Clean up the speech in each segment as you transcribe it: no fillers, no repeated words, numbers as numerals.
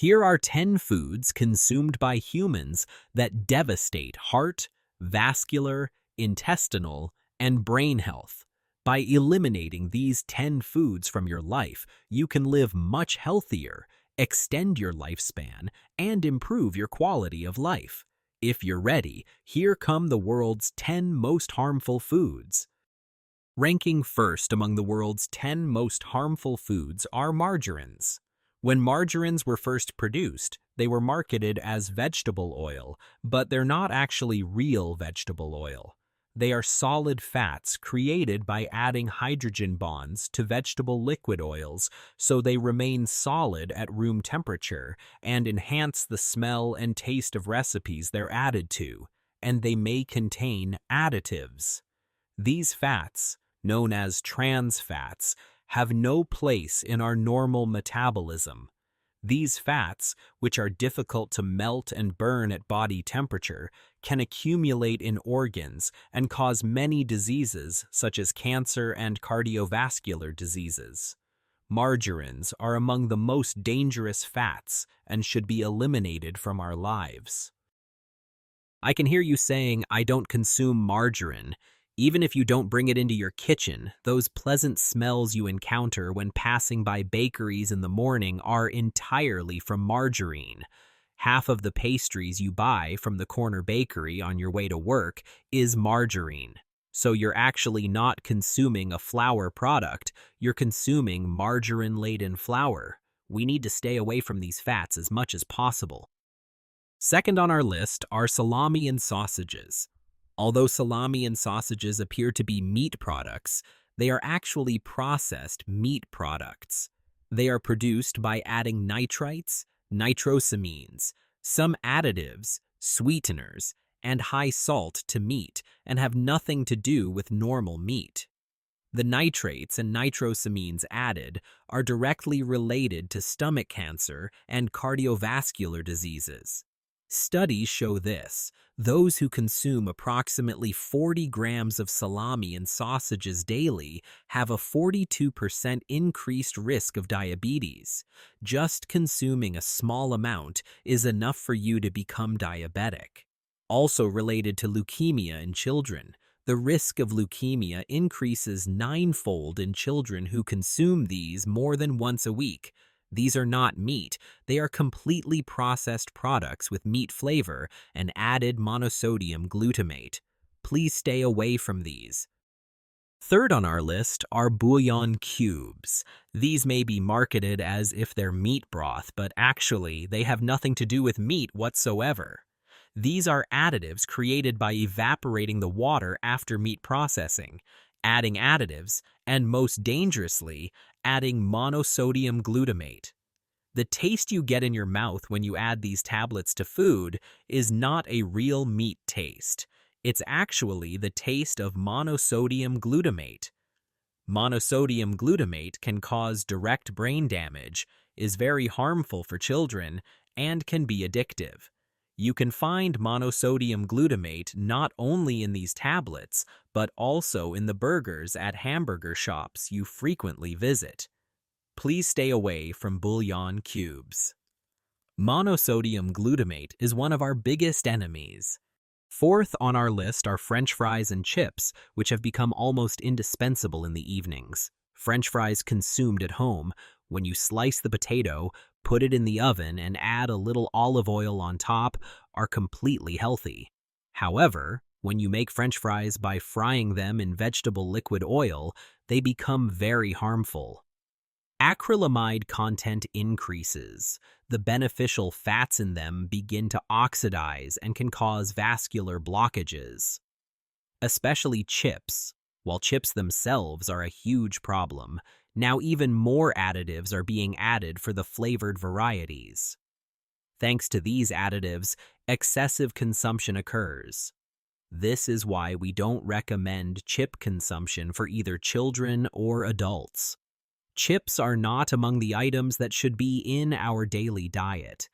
Here are 10 foods consumed by humans that devastate heart, vascular, intestinal, and brain health. By eliminating these 10 foods from your life, you can live much healthier, extend your lifespan, and improve your quality of life. If you're ready, here come the world's 10 most harmful foods. Ranking first among the world's 10 most harmful foods are margarines. When margarines were first produced, they were marketed as vegetable oil, but they're not actually real vegetable oil. They are solid fats created by adding hydrogen bonds to vegetable liquid oils so they remain solid at room temperature and enhance the smell and taste of recipes they're added to, and they may contain additives. These fats, known as trans fats, have no place in our normal metabolism. These fats, which are difficult to melt and burn at body temperature, can accumulate in organs and cause many diseases such as cancer and cardiovascular diseases. Margarines are among the most dangerous fats and should be eliminated from our lives. I can hear you saying, "I don't consume margarine." Even if you don't bring it into your kitchen, those pleasant smells you encounter when passing by bakeries in the morning are entirely from margarine. Half of the pastries you buy from the corner bakery on your way to work is margarine. So you're actually not consuming a flour product, you're consuming margarine-laden flour. We need to stay away from these fats as much as possible. Second on our list are salami and sausages. Although salami and sausages appear to be meat products, they are actually processed meat products. They are produced by adding nitrites, nitrosamines, some additives, sweeteners, and high salt to meat and have nothing to do with normal meat. The nitrates and nitrosamines added are directly related to stomach cancer and cardiovascular diseases. Studies show this. Those who consume approximately 40 grams of salami and sausages daily have a 42% increased risk of diabetes. Just consuming a small amount is enough for you to become diabetic. Also related to leukemia in children, the risk of leukemia increases 9-fold in children who consume these more than once a week. These are not meat, they are completely processed products with meat flavor and added monosodium glutamate. Please stay away from these. Third on our list are bouillon cubes. These may be marketed as if they're meat broth, but actually they have nothing to do with meat whatsoever. These are additives created by evaporating the water after meat processing, adding additives, and most dangerously, adding monosodium glutamate. The taste you get in your mouth when you add these tablets to food is not a real meat taste. It's actually the taste of monosodium glutamate. Monosodium glutamate can cause direct brain damage, is very harmful for children, and can be addictive. You can find monosodium glutamate not only in these tablets, but also in the burgers at hamburger shops you frequently visit. Please stay away from bouillon cubes. Monosodium glutamate is one of our biggest enemies. Fourth on our list are French fries and chips, which have become almost indispensable in the evenings. French fries consumed at home, when you slice the potato, put it in the oven, and add a little olive oil on top, are completely healthy. However, when you make French fries by frying them in vegetable liquid oil, they become very harmful. Acrylamide content increases. The beneficial fats in them begin to oxidize and can cause vascular blockages. Especially chips. While chips themselves are a huge problem, now even more additives are being added for the flavored varieties. Thanks to these additives, excessive consumption occurs. This is why we don't recommend chip consumption for either children or adults. Chips are not among the items that should be in our daily diet.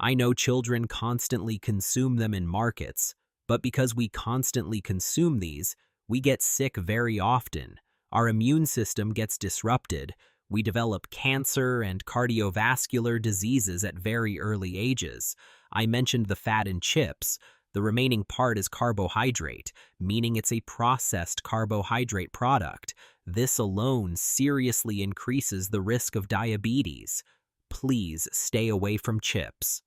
I know children constantly consume them in markets, but because we constantly consume these, we get sick very often. Our immune system gets disrupted, We develop cancer and cardiovascular diseases at very early ages. I mentioned the fat in chips. The remaining part is carbohydrate, meaning it's a processed carbohydrate product. This alone seriously increases the risk of diabetes. Please stay away from chips.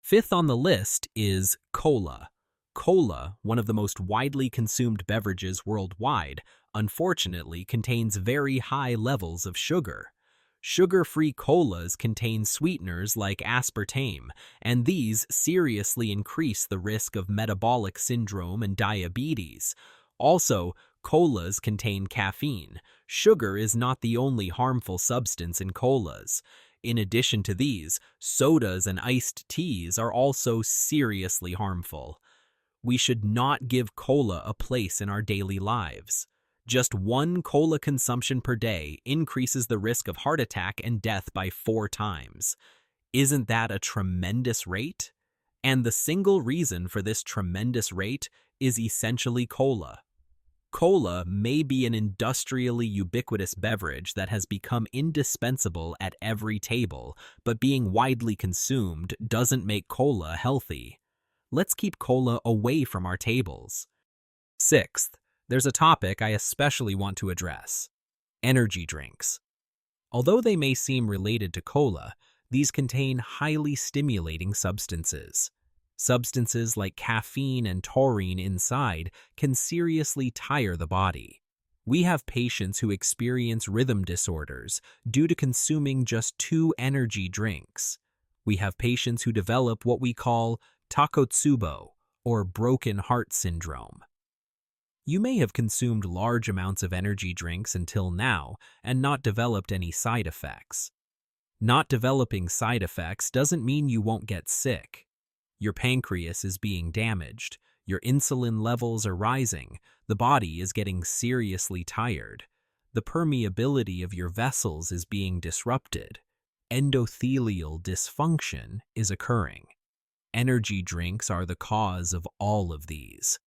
Fifth on the list is cola. Cola, one of the most widely consumed beverages worldwide, unfortunately contains very high levels of sugar. Sugar-free colas contain sweeteners like aspartame, and these seriously increase the risk of metabolic syndrome and diabetes. Also, colas contain caffeine. Sugar is not the only harmful substance in colas. In addition to these, sodas and iced teas are also seriously harmful. We should not give cola a place in our daily lives. Just one cola consumption per day increases the risk of heart attack and death by 4 times. Isn't that a tremendous rate? And the single reason for this tremendous rate is essentially cola. Cola may be an industrially ubiquitous beverage that has become indispensable at every table, but being widely consumed doesn't make cola healthy. Let's keep cola away from our tables. Sixth, there's a topic I especially want to address: energy drinks. Although they may seem related to cola, these contain highly stimulating substances. Substances like caffeine and taurine inside can seriously tire the body. We have patients who experience rhythm disorders due to consuming just 2 energy drinks. We have patients who develop what we call takotsubo, or broken heart syndrome. You may have consumed large amounts of energy drinks until now and not developed any side effects. Not developing side effects doesn't mean you won't get sick. Your pancreas is being damaged, your insulin levels are rising, the body is getting seriously tired. The permeability of your vessels is being disrupted. Endothelial dysfunction is occurring. Energy drinks are the cause of all of these.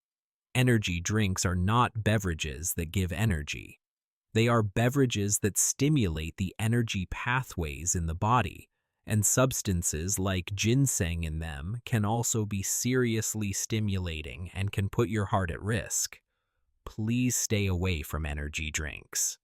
Energy drinks are not beverages that give energy. They are beverages that stimulate the energy pathways in the body, and substances like ginseng in them can also be seriously stimulating and can put your heart at risk. Please stay away from energy drinks.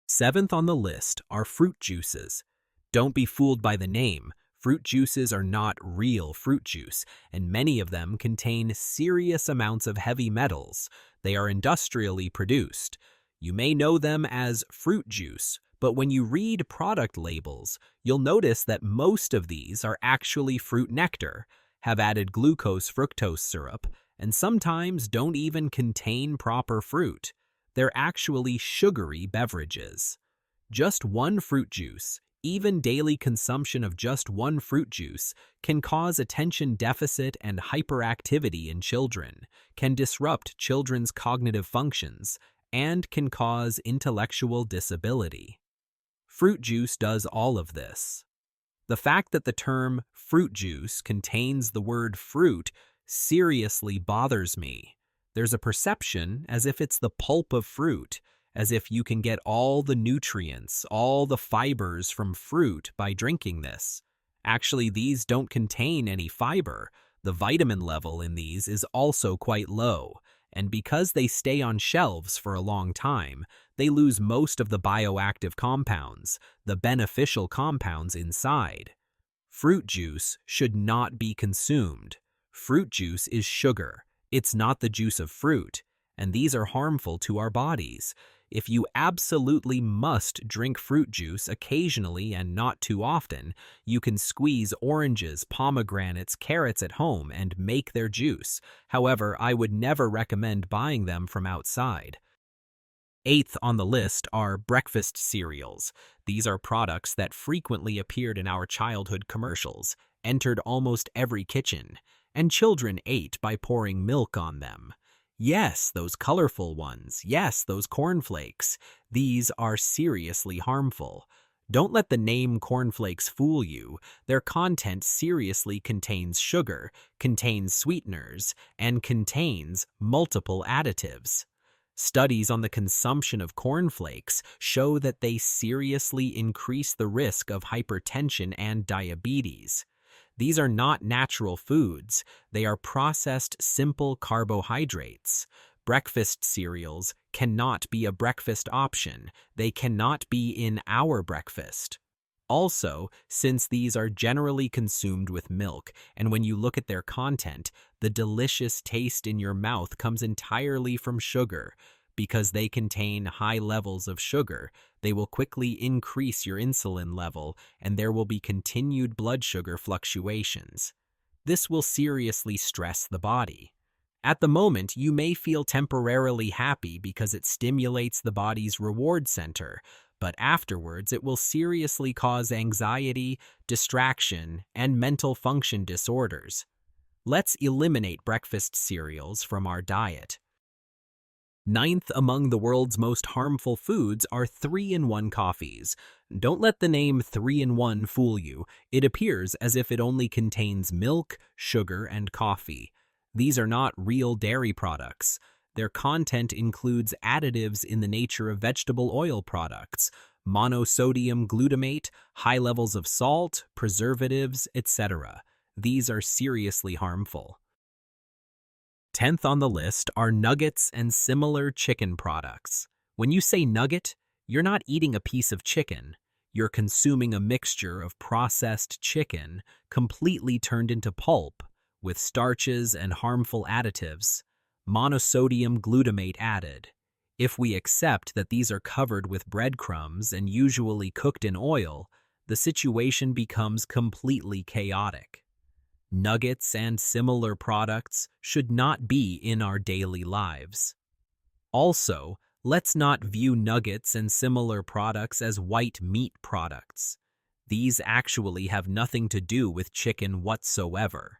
Seventh on the list are fruit juices. Don't be fooled by the name. Fruit juices are not real fruit juice, and many of them contain serious amounts of heavy metals. They are industrially produced. You may know them as fruit juice, but when you read product labels, you'll notice that most of these are actually fruit nectar, have added glucose-fructose syrup, and sometimes don't even contain proper fruit. They're actually sugary beverages. Just one fruit juice, even daily consumption of just one fruit juice, can cause attention deficit and hyperactivity in children, can disrupt children's cognitive functions, and can cause intellectual disability. Fruit juice does all of this. The fact that the term fruit juice contains the word fruit seriously bothers me. There's a perception as if it's the pulp of fruit, as if you can get all the nutrients, all the fibers from fruit by drinking this. Actually, these don't contain any fiber. The vitamin level in these is also quite low, and because they stay on shelves for a long time, they lose most of the bioactive compounds, the beneficial compounds inside. Fruit juice should not be consumed. Fruit juice is sugar. It's not the juice of fruit, and these are harmful to our bodies. If you absolutely must drink fruit juice occasionally and not too often, you can squeeze oranges, pomegranates, carrots at home and make their juice. However, I would never recommend buying them from outside. Eighth on the list are breakfast cereals. These are products that frequently appeared in our childhood commercials, entered almost every kitchen, and children ate by pouring milk on them. Yes, those colorful ones. Yes, those cornflakes. These are seriously harmful. Don't let the name cornflakes fool you. Their content seriously contains sugar, contains sweeteners, and contains multiple additives. Studies on the consumption of cornflakes show that they seriously increase the risk of hypertension and diabetes. These are not natural foods. They are processed simple carbohydrates. Breakfast cereals cannot be a breakfast option. They cannot be in our breakfast. Also, since these are generally consumed with milk, and when you look at their content, the delicious taste in your mouth comes entirely from sugar. Because they contain high levels of sugar, they will quickly increase your insulin level, and there will be continued blood sugar fluctuations. This will seriously stress the body. At the moment, you may feel temporarily happy because it stimulates the body's reward center, but afterwards it will seriously cause anxiety, distraction, and mental function disorders. Let's eliminate breakfast cereals from our diet. Ninth among the world's most harmful foods are 3-in-1 coffees. Don't let the name 3-in-1 fool you. It appears as if it only contains milk, sugar, and coffee. These are not real dairy products. Their content includes additives in the nature of vegetable oil products, monosodium glutamate, high levels of salt, preservatives, etc. These are seriously harmful. 10th on the list are nuggets and similar chicken products. When you say nugget, you're not eating a piece of chicken. You're consuming a mixture of processed chicken completely turned into pulp with starches and harmful additives, monosodium glutamate added. If we accept that these are covered with breadcrumbs and usually cooked in oil, the situation becomes completely chaotic. Nuggets and similar products should not be in our daily lives. Also, let's not view nuggets and similar products as white meat products. These actually have nothing to do with chicken whatsoever.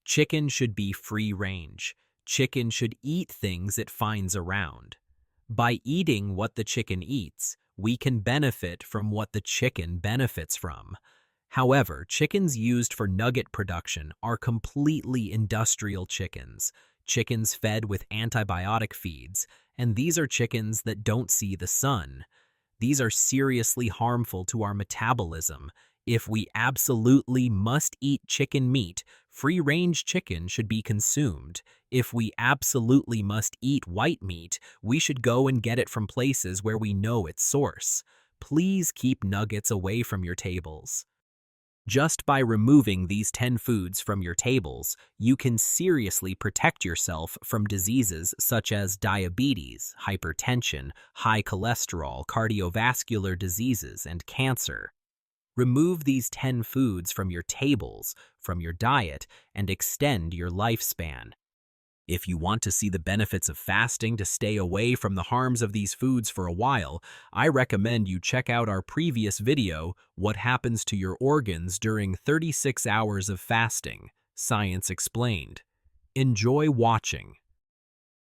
Chicken should be free range. Chicken should eat things it finds around. By eating what the chicken eats, we can benefit from what the chicken benefits from. However, chickens used for nugget production are completely industrial chickens, chickens fed with antibiotic feeds, and these are chickens that don't see the sun. These are seriously harmful to our metabolism. If we absolutely must eat chicken meat, free-range chicken should be consumed. If we absolutely must eat white meat, we should go and get it from places where we know its source. Please keep nuggets away from your tables. Just by removing these 10 foods from your tables, you can seriously protect yourself from diseases such as diabetes, hypertension, high cholesterol, cardiovascular diseases, and cancer. Remove these 10 foods from your tables, from your diet, and extend your lifespan. If you want to see the benefits of fasting to stay away from the harms of these foods for a while, I recommend you check out our previous video, What Happens to Your Organs During 36 Hours of Fasting, Science Explained. Enjoy watching.